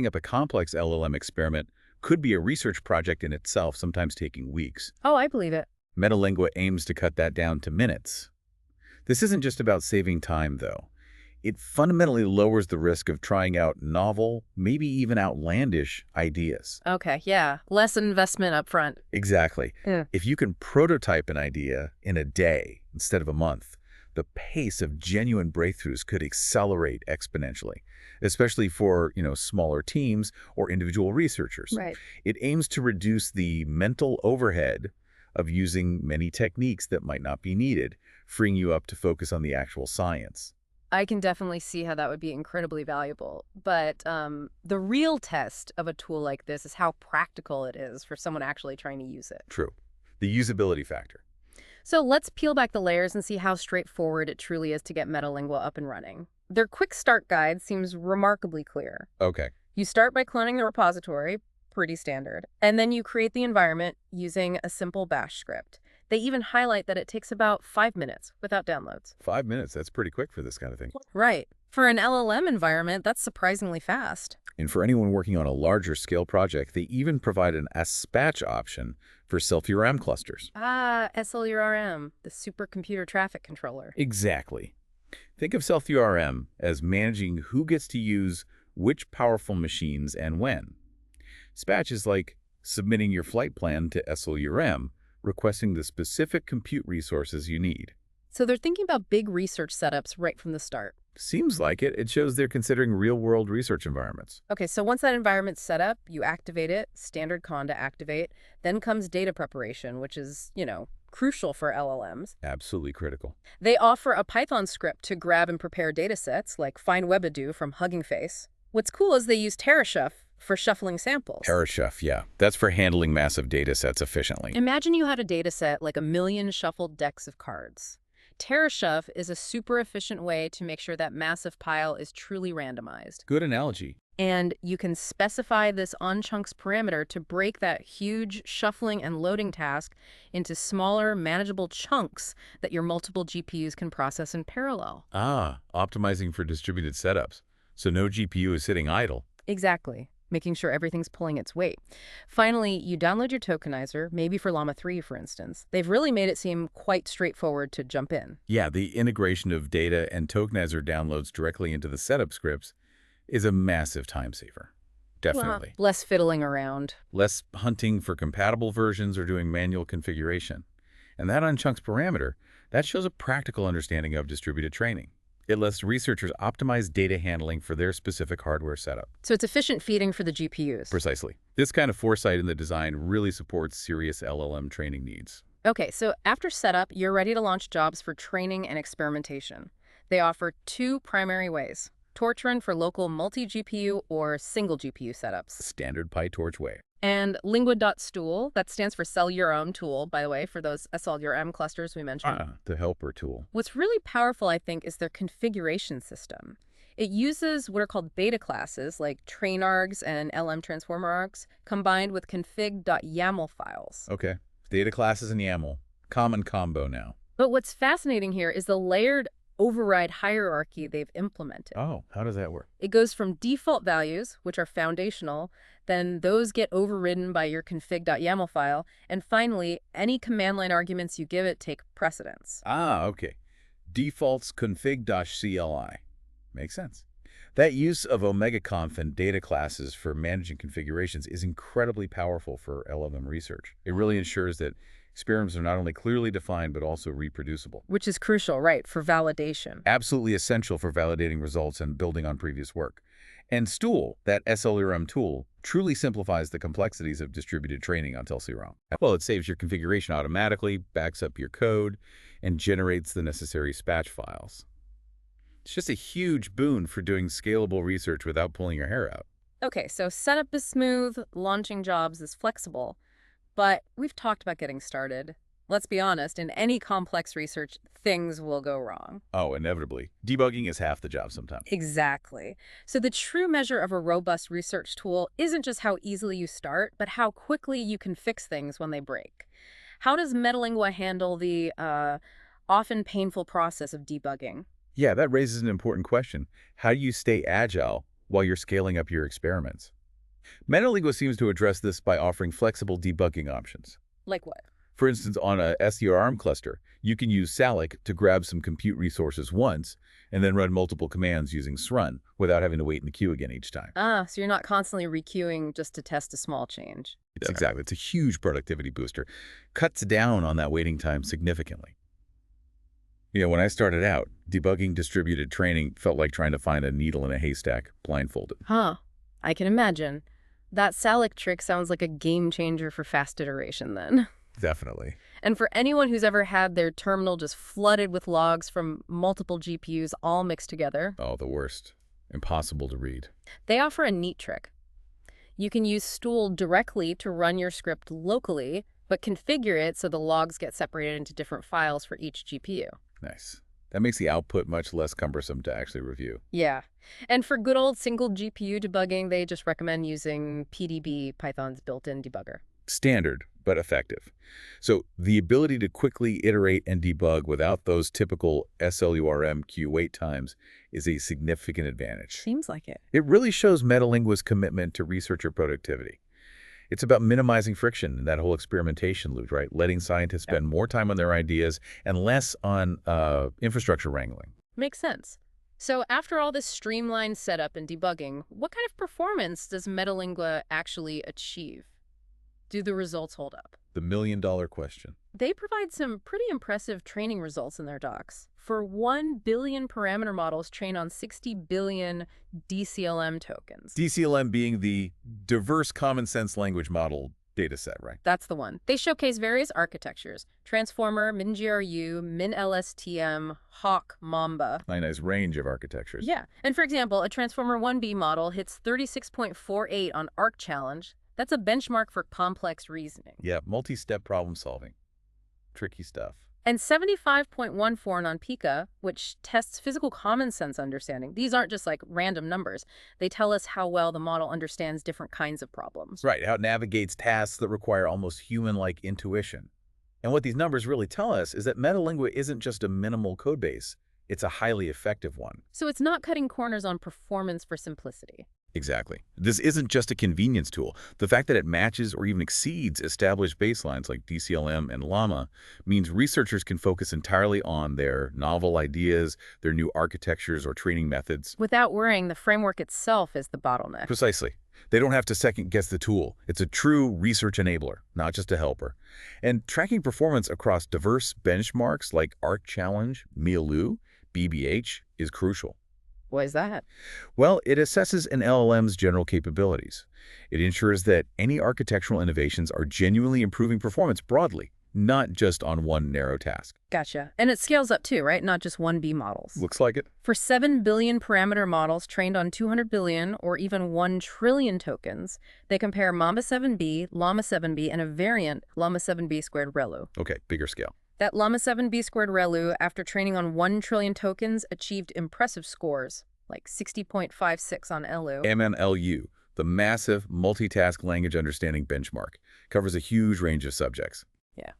Up a complex LLM experiment could be a research project in itself, sometimes taking weeks. Oh, I believe it. Metalingua aims to cut that down to minutes. This isn't just about saving time, though. It fundamentally lowers the risk of trying out novel, maybe even outlandish ideas. Okay, yeah. Less investment up front. Exactly. Yeah. If you can prototype an idea in a day instead of a month, the pace of genuine breakthroughs could accelerate exponentially, especially for, smaller teams or individual researchers. Right. It aims to reduce the mental overhead of using many techniques that might not be needed, freeing you up to focus on the actual science. I can definitely see how that would be incredibly valuable. But the real test of a tool like this is how practical it is for someone actually trying to use it. True. The usability factor. So let's peel back the layers and see how straightforward it truly is to get Metalingua up and running. Their quick start guide seems remarkably clear. Okay. You start by cloning the repository, pretty standard, and then you create the environment using a simple bash script. They even highlight that it takes about 5 minutes without downloads. 5 minutes, that's pretty quick for this kind of thing. Right. For an LLM environment, that's surprisingly fast. And for anyone working on a larger scale project, they even provide an SPatch option for self-URM clusters. Ah, SLURM, the supercomputer traffic controller. Exactly. Think of self-URM as managing who gets to use which powerful machines and when. SPatch is like submitting your flight plan to SLURM, requesting the specific compute resources you need. So they're thinking about big research setups right from the start. Seems like it. It shows they're considering real-world research environments. Okay, so once that environment's set up, you activate it, standard con to activate. Then comes data preparation, which is, crucial for LLMs. Absolutely critical. They offer a Python script to grab and prepare data sets, like find Webadoo from Hugging Face. What's cool is they use TerraShuff for shuffling samples. TerraShuff, yeah. That's for handling massive data sets efficiently. Imagine you had a data set like 1,000,000 shuffled decks of cards. TerraShuff is a super efficient way to make sure that massive pile is truly randomized. Good analogy. And you can specify this onChunks parameter to break that huge shuffling and loading task into smaller, manageable chunks that your multiple GPUs can process in parallel. Ah, optimizing for distributed setups. So no GPU is sitting idle. Exactly. Making sure everything's pulling its weight. Finally, you download your tokenizer, maybe for Llama 3, for instance. They've really made it seem quite straightforward to jump in. Yeah, the integration of data and tokenizer downloads directly into the setup scripts is a massive time saver. Definitely. Well, less fiddling around. Less hunting for compatible versions or doing manual configuration. And that onChunks parameter, that shows a practical understanding of distributed training. It lets researchers optimize data handling for their specific hardware setup. So it's efficient feeding for the GPUs. Precisely. This kind of foresight in the design really supports serious LLM training needs. Okay, so after setup, you're ready to launch jobs for training and experimentation. They offer 2 primary ways: Torch-Run for local multi-GPU or single GPU setups. Standard PyTorch way. And Lingua.stool, that stands for Sell Your Own Tool, by the way, for those SLURM clusters we mentioned. The helper tool. What's really powerful, I think, is their configuration system. It uses what are called beta classes, like train args and LM transformer args, combined with config.yaml files. Okay. Data classes and YAML. Common combo now. But what's fascinating here is the layered override hierarchy they've implemented. Oh, how does that work? It goes from default values, which are foundational, then those get overridden by your config.yaml file, and finally, any command line arguments you give it take precedence. Ah, okay. Defaults config-CLI. Makes sense. That use of OmegaConf and data classes for managing configurations is incredibly powerful for LLM research. It really ensures that experiments are not only clearly defined, but also reproducible. Which is crucial, right, for validation. Absolutely essential for validating results and building on previous work. And Stool, that SLRM tool, truly simplifies the complexities of distributed training on TLC-ROM. Well, it saves your configuration automatically, backs up your code, and generates the necessary SPatch files. It's just a huge boon for doing scalable research without pulling your hair out. Okay, so setup is smooth, launching jobs is flexible, but we've talked about getting started. Let's be honest, in any complex research, things will go wrong. Oh, inevitably. Debugging is half the job sometimes. Exactly. So the true measure of a robust research tool isn't just how easily you start, but how quickly you can fix things when they break. How does Metalingua handle the often painful process of debugging? Yeah, that raises an important question. How do you stay agile while you're scaling up your experiments. MetaLingua seems to address this by offering flexible debugging options. Like what? For instance, on a SDRM cluster, you can use Salic to grab some compute resources once and then run multiple commands using srun without having to wait in the queue again each time. Ah, so you're not constantly requeuing just to test a small change. Exactly. It's a huge productivity booster. Cuts down on that waiting time significantly. When I started out, debugging distributed training felt like trying to find a needle in a haystack blindfolded. Huh. I can imagine. That Salic trick sounds like a game changer for fast iteration then. Definitely. And for anyone who's ever had their terminal just flooded with logs from multiple GPUs all mixed together, Oh, the worst. Impossible to read. they offer a neat trick. You can use Stool directly to run your script locally, but configure it so the logs get separated into different files for each GPU. Nice. That makes the output much less cumbersome to actually review. Yeah. And for good old single GPU debugging, they just recommend using PDB, Python's built-in debugger. Standard, but effective. So the ability to quickly iterate and debug without those typical SLURM queue wait times is a significant advantage. Seems like it. It really shows MetaLingua's commitment to researcher productivity. It's about minimizing friction in that whole experimentation loop, right? Letting scientists spend more time on their ideas and less on infrastructure wrangling. Makes sense. So after all this streamlined setup and debugging, what kind of performance does MetaLingua actually achieve? Do the results hold up? The million-dollar question. They provide some pretty impressive training results in their docs. For 1 billion parameter models trained on 60 billion DCLM tokens. DCLM being the diverse common sense language model data set, right? That's the one. They showcase various architectures: Transformer, MinGRU, MinLSTM, Hawk, Mamba. Nice range of architectures. Yeah. And for example, a Transformer 1B model hits 36.48 on Arc Challenge. That's a benchmark for complex reasoning. Yeah, multi-step problem solving. Tricky stuff. And 75.14 on Pika, which tests physical common sense understanding. These aren't just like random numbers. They tell us how well the model understands different kinds of problems. Right, how it navigates tasks that require almost human-like intuition. And what these numbers really tell us is that MetaLingua isn't just a minimal codebase. It's a highly effective one. So it's not cutting corners on performance for simplicity. Exactly. This isn't just a convenience tool. The fact that it matches or even exceeds established baselines like DCLM and Llama means researchers can focus entirely on their novel ideas, their new architectures or training methods. Without worrying the framework itself is the bottleneck. Precisely. They don't have to second-guess the tool. It's a true research enabler, not just a helper. And tracking performance across diverse benchmarks like Arc Challenge, MIALU, BBH is crucial. Why is that? Well, it assesses an LLM's general capabilities. It ensures that any architectural innovations are genuinely improving performance broadly, not just on one narrow task. Gotcha. And it scales up too, right? Not just 1B models. Looks like it. For 7 billion parameter models trained on 200 billion or even 1 trillion tokens, they compare Mamba 7B, Llama 7B, and a variant, Llama 7B squared ReLU. Okay, bigger scale. That Llama 7B squared ReLU, after training on 1 trillion tokens, achieved impressive scores, like 60.56 on LU. MNLU, the massive multitask language understanding benchmark, covers a huge range of subjects. Yeah.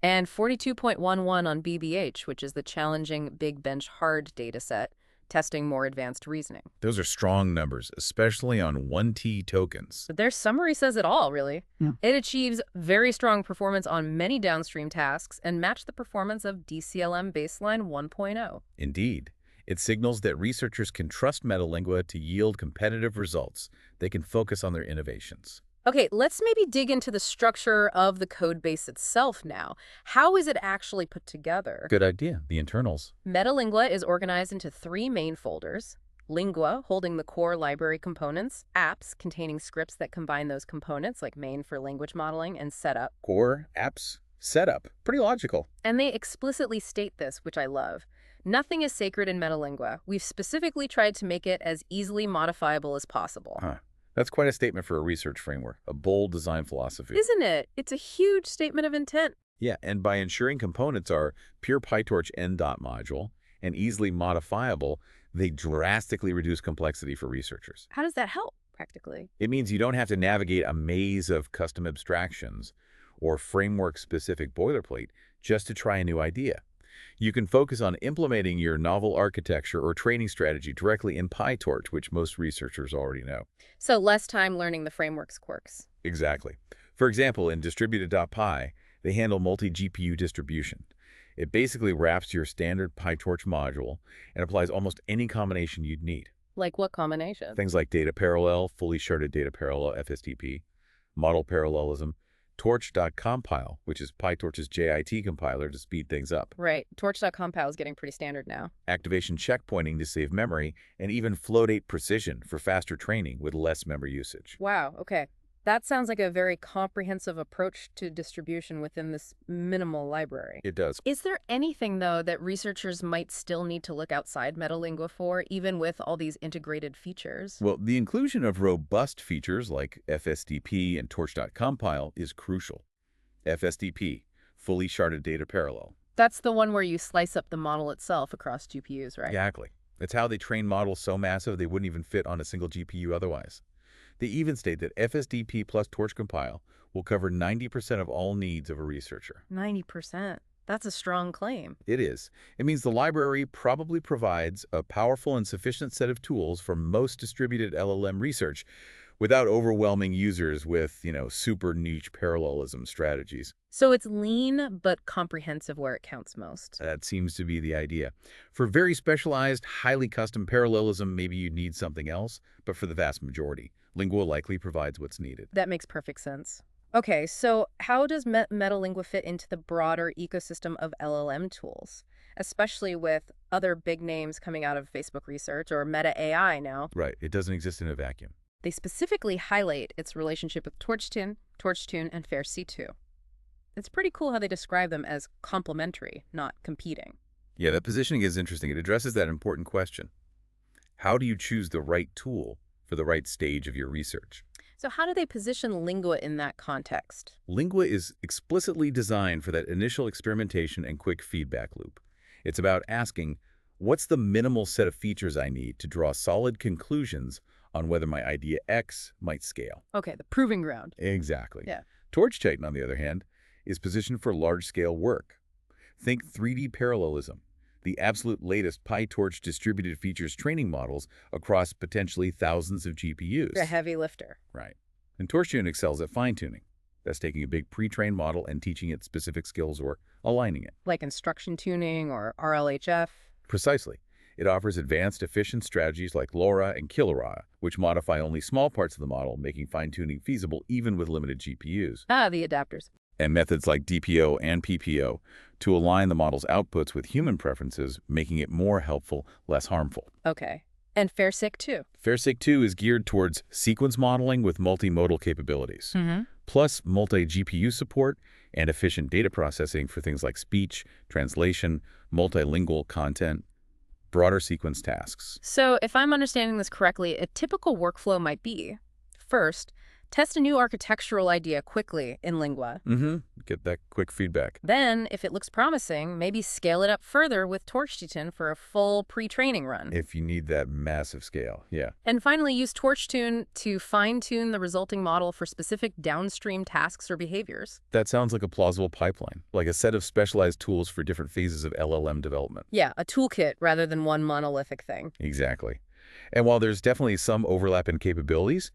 And 42.11 on BBH, which is the challenging Big Bench Hard dataset, testing more advanced reasoning. Those are strong numbers, especially on 1T tokens. But their summary says it all, really. Yeah. It achieves very strong performance on many downstream tasks and matched the performance of DCLM Baseline 1.0. Indeed. It signals that researchers can trust MetaLingua to yield competitive results. They can focus on their innovations. Okay, let's maybe dig into the structure of the code base itself now. How is it actually put together? Good idea. The internals. MetaLingua is organized into 3 main folders. Lingua, holding the core library components, apps containing scripts that combine those components, like main for language modeling, and setup. Core, apps, setup. Pretty logical. And they explicitly state this, which I love. Nothing is sacred in MetaLingua. We've specifically tried to make it as easily modifiable as possible. Huh. That's quite a statement for a research framework, a bold design philosophy. Isn't it? It's a huge statement of intent. Yeah, and by ensuring components are pure PyTorch n-dot module and easily modifiable, they drastically reduce complexity for researchers. How does that help, practically? It means you don't have to navigate a maze of custom abstractions or framework-specific boilerplate just to try a new idea. You can focus on implementing your novel architecture or training strategy directly in PyTorch, which most researchers already know. So less time learning the framework's quirks. Exactly. For example, in distributed.py, they handle multi-GPU distribution. It basically wraps your standard PyTorch module and applies almost any combination you'd need. Like what combination? Things like data parallel, fully sharded data parallel FSDP, model parallelism, torch.compile, which is PyTorch's JIT compiler to speed things up, Right. Torch.compile is getting pretty standard now. activation checkpointing to save memory, and even float-8 precision for faster training with less memory usage. Wow, okay. That sounds like a very comprehensive approach to distribution within this minimal library. It does. Is there anything, though, that researchers might still need to look outside Metalingua for, even with all these integrated features? Well, the inclusion of robust features like FSDP and torch.compile is crucial. FSDP, fully sharded data parallel. That's the one where you slice up the model itself across GPUs, right? Exactly. It's how they train models so massive they wouldn't even fit on a single GPU otherwise. They even state that FSDP plus Torch Compile will cover 90% of all needs of a researcher. 90%. That's a strong claim. It is. It means the library probably provides a powerful and sufficient set of tools for most distributed LLM research without overwhelming users with, super niche parallelism strategies. So it's lean but comprehensive where it counts most. That seems to be the idea. For very specialized, highly custom parallelism, maybe you'd need something else, but for the vast majority, Lingua likely provides what's needed. That makes perfect sense. Okay, so how does Metalingua fit into the broader ecosystem of LLM tools, especially with other big names coming out of Facebook research or Meta AI now? Right, it doesn't exist in a vacuum. They specifically highlight its relationship with TorchTune, and FairC2. It's pretty cool how they describe them as complementary, not competing. Yeah, that positioning is interesting. It addresses that important question. How do you choose the right tool for the right stage of your research? So how do they position Lingua in that context? Lingua is explicitly designed for that initial experimentation and quick feedback loop. It's about asking, what's the minimal set of features I need to draw solid conclusions on whether my idea X might scale? Okay, the proving ground. Exactly. Yeah. Torch Titan, on the other hand, is positioned for large-scale work. Think 3D parallelism, the absolute latest PyTorch distributed features training models across potentially thousands of GPUs. A heavy lifter. Right. And TorchTune excels at fine-tuning. That's taking a big pre-trained model and teaching it specific skills or aligning it. Like instruction tuning or RLHF. Precisely. It offers advanced, efficient strategies like LoRa and kiloRa, which modify only small parts of the model, making fine-tuning feasible even with limited GPUs. Ah, the adapters. And methods like DPO and PPO to align the model's outputs with human preferences, making it more helpful, less harmful. Okay. And FairSig2. FairSig2 is geared towards sequence modeling with multimodal capabilities, plus multi-GPU support and efficient data processing for things like speech, translation, multilingual content, broader sequence tasks. So if I'm understanding this correctly, a typical workflow might be, first, test a new architectural idea quickly in Lingua. Get that quick feedback. Then, if it looks promising, maybe scale it up further with TorchTune for a full pre-training run. If you need that massive scale, yeah. And finally, use TorchTune to fine-tune the resulting model for specific downstream tasks or behaviors. That sounds like a plausible pipeline, like a set of specialized tools for different phases of LLM development. Yeah, a toolkit rather than one monolithic thing. Exactly. And while there's definitely some overlap in capabilities,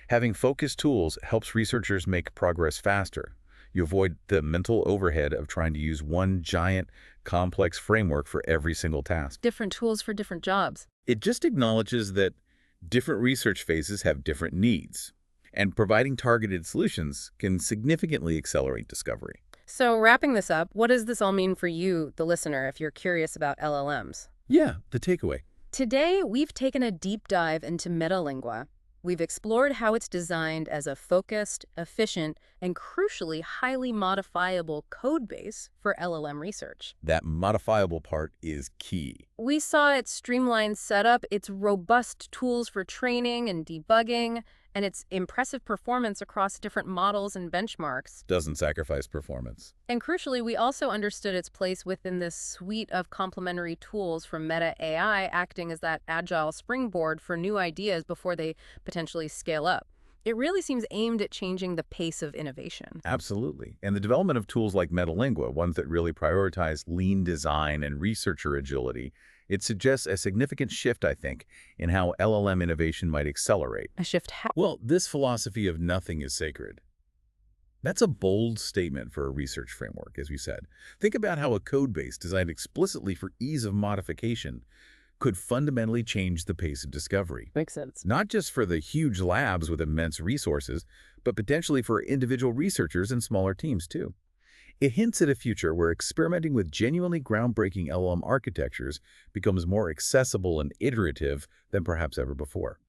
having focused tools helps researchers make progress faster. You avoid the mental overhead of trying to use one giant, complex framework for every single task. Different tools for different jobs. It just acknowledges that different research phases have different needs, and providing targeted solutions can significantly accelerate discovery. So wrapping this up, what does this all mean for you, the listener, if you're curious about LLMs? Yeah, the takeaway. Today, we've taken a deep dive into Metalingua. We've explored how it's designed as a focused, efficient, and crucially highly modifiable code base for LLM research. That modifiable part is key. We saw its streamlined setup, its robust tools for training and debugging, and its impressive performance across different models and benchmarks. Doesn't sacrifice performance. And crucially, we also understood its place within this suite of complementary tools from Meta AI, acting as that agile springboard for new ideas before they potentially scale up. It really seems aimed at changing the pace of innovation. Absolutely. And the development of tools like Metalingua, ones that really prioritize lean design and researcher agility, it suggests a significant shift, I think, in how LLM innovation might accelerate. A shift. Well, this philosophy of nothing is sacred. That's a bold statement for a research framework, as we said. Think about how a code base designed explicitly for ease of modification could fundamentally change the pace of discovery. Makes sense. Not just for the huge labs with immense resources, but potentially for individual researchers and smaller teams, too. It hints at a future where experimenting with genuinely groundbreaking LLM architectures becomes more accessible and iterative than perhaps ever before.